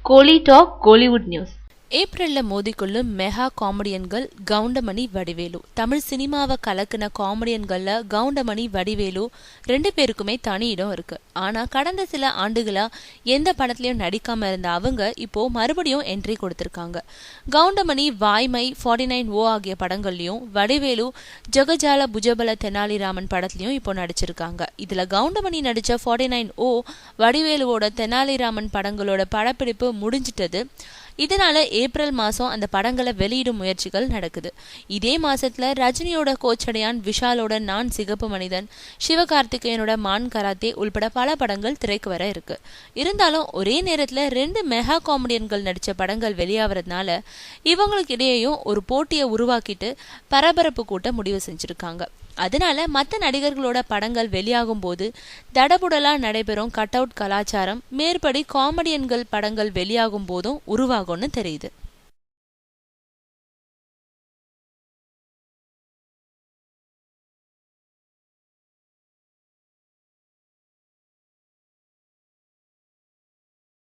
கோலி talk Kollywood news. ஏப்ரல்ல மோதிக்கொள்ளும் mega காமெடியன்கள் கவுண்டமணி வடிவேலு. தமிழ் சினிமாவை கலக்கின காமெடியன்கள்ல கவுண்டமணி வடிவேலு 2 பேருக்குமே தனி இடம் இருக்கு. ஆனா கடந்த சில ஆண்டுகளா எந்த படத்திலயும் நடிக்காம இருந்த அவங்க இப்போ மறுபடியும் என்ட்ரி கொடுத்திருக்காங்க. கவுண்டமணி வாய்மை, 49O ஆகிய படங்கள்லயும், வடிவேலு ஜெகஜால புஜபல தெனாலிராமன் படத்திலயும் இப்போ நடிச்சிருக்காங்க. இதுல கவுண்டமணி நடிச்ச 49O வடிவேலுவோட தெனாலிராமன் படங்களோட படப்பிடிப்பு முடிஞ்சிட்டது. இதனால ஏப்ரல் மாசம் அந்த படங்களை வெளியிடும் முயற்சிகள் நடக்குது. இதே மாசத்துல ரஜினியோட கோச்சடையான், விஷாலோட நான் சிகப்பு மனிதன், சிவகார்த்திகேயனோட மான் கராத்தே உள்பட பல படங்கள் திரைக்கு வர இருக்கு. இருந்தாலும் ஒரே நேரத்துல 2 மெகா காமெடியன்கள் நடிச்ச படங்கள் வெளியாகிறதுனால இவங்களுக்கு இடையேயும் ஒரு போட்டியை உருவாக்கிட்டு பரபரப்பு கூட்ட முடிவு செஞ்சிருக்காங்க. அதனால மற்ற நடிகர்களோட படங்கள் வெளியாகும் போது தடபுடலா நடைபெறும் கட் அவுட் கலாச்சாரம் மேற்படி காமெடியன்கள் படங்கள் வெளியாகும் போதும் உருவாகும்னு தெரியுது.